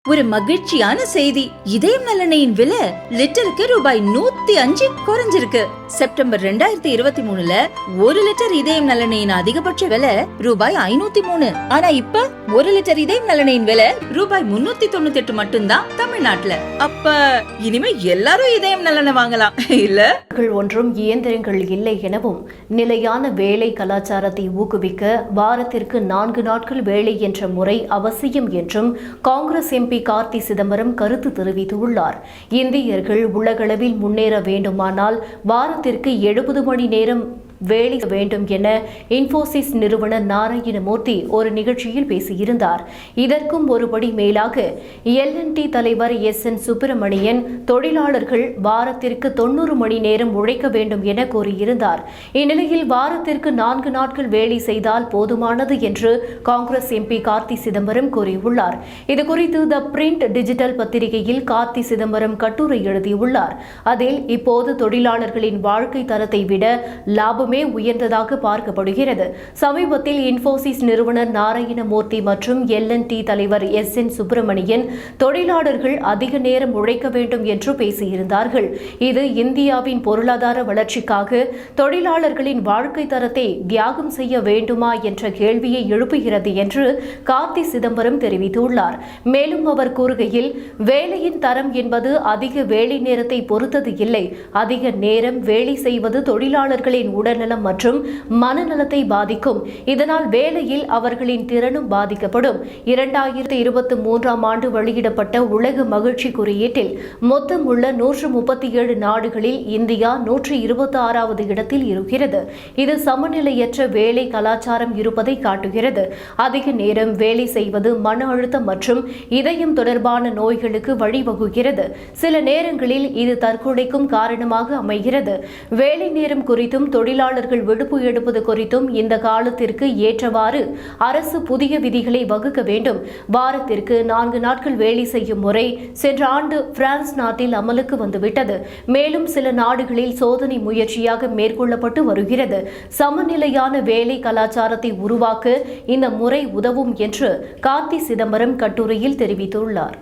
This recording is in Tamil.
ஒரு மகிழ்ச்சியான செய்தி. இதயம் நல்லெண்ணெயின் விலை லிட்டருக்கு ரூபாய் 105 குறைஞ்சிருக்கு. செப்டம்பர் 2023ல 1 லிட்டர் இதயம் நல்லெண்ணெயின் அதிகபட்ச விலை ரூபாய் 503. ஆனா இப்ப 1 லிட்டர் இதயம் நல்லெண்ணெயின் விலை ரூபாய் 398 மட்டும்தான் தமிழ்நாட்டுல. அப்ப இனிமே எல்லாரும் இதயம் நல்லெண்ணெய் வாங்கலாம் இல்ல? ஒன்றும் இயந்திரங்கள் இல்லை எனவும் நிலையான வேலை கலாச்சாரத்தை ஊக்குவிக்க வாரத்திற்கு 4 நாட்கள் வேலை என்ற முறை அவசியம் என்றும் காங்கிரஸ் எம்பி கார்த்தி சிதம்பரம் கருத்து தெரிவித்துள்ளார். இந்தியர்கள் உலகளவில் முன்னேற வேண்டுமானால் வாரத்திற்கு 70 மணி நேரம் வேலை வேண்டும் என இன்ஃபோசிஸ் நிறுவனர் நாராயணமூர்த்தி ஒரு நிகழ்ச்சியில் பேசியிருந்தார். இதற்கும் ஒருபடி மேலாக LNT தலைவர் SN சுப்பிரமணியன் தொழிலாளர்கள் வாரத்திற்கு 90 மணி நேரம் உழைக்க வேண்டும் என கூறியிருந்தார். இந்நிலையில் வாரத்திற்கு 4 நாட்கள் வேலை செய்தால் போதுமானது என்று காங்கிரஸ் MP கார்த்தி சிதம்பரம் கூறியுள்ளார். இதுகுறித்து த பிரிண்ட் டிஜிட்டல் பத்திரிகையில் கார்த்தி சிதம்பரம் கட்டுரை எழுதியுள்ளார். அதில் இப்போது தொழிலாளர்களின் வாழ்க்கை தரத்தை விட லாபம் உயர்ந்ததாக பார்க்கப்படுகிறது. சமீபத்தில் இன்ஃபோசிஸ் நிறுவனர் நாராயணமூர்த்தி மற்றும் LNT தலைவர் SN சுப்பிரமணியன் தொழிலாளர்கள் அதிக நேரம் உழைக்க வேண்டும் என்று பேசியிருந்தார்கள். இது இந்தியாவின் பொருளாதார வளர்ச்சிக்காக தொழிலாளர்களின் வாழ்க்கை தரத்தை தியாகம் செய்ய வேண்டுமா என்ற கேள்வியை எழுப்புகிறது என்று கார்த்தி சிதம்பரம் தெரிவித்துள்ளார். மேலும் அவர் கூறுகையில், வேலையின் தரம் என்பது அதிக வேலை நேரத்தை பொறுத்தது இல்லை. அதிக நேரம் வேலை செய்வது தொழிலாளர்களின் உடல் மற்றும் மனநலத்தை பாதிக்கும். இதனால் வேலையில் அவர்களின் திறனும் பாதிக்கப்படும். 2023ஆம் ஆண்டு வெளியிடப்பட்ட உலக மகிழ்ச்சி குறியீட்டில் மொத்தம் உள்ள 137 நாடுகளில் இந்தியா 126வது இடத்தில் இருக்கிறது. இது சமநிலையற்ற வேலை கலாச்சாரம் இருப்பதை காட்டுகிறது. அதிக நேரம் வேலை செய்வது மன அழுத்தம் மற்றும் இதயம் தொடர்பான நோய்களுக்கு வழிவகுக்கிறது. சில நேரங்களில் இது தற்கொலைக்கும் காரணமாக அமைகிறது. வேலை நேரம் குறித்தும் தொழிலாளர்கள் விடுப்பு எடுப்பது குறித்தும் இந்த காலத்திற்கு ஏற்றவாறு அரசு புதிய விதிகளை வகுக்க வேண்டும். வாரத்திற்கு 4 நாட்கள் வேலை செய்யும் முறை சென்ற ஆண்டு பிரான்ஸ் நாட்டில் அமலுக்கு வந்துவிட்டது. மேலும் சில நாடுகளில் சோதனை முயற்சியாக மேற்கொள்ளப்பட்டு வருகிறது. சமநிலையான வேலை கலாச்சாரத்தை உருவாக்க இந்த முறை உதவும் என்று கார்த்தி சிதம்பரம் கட்டுரையில் தெரிவித்துள்ளார்.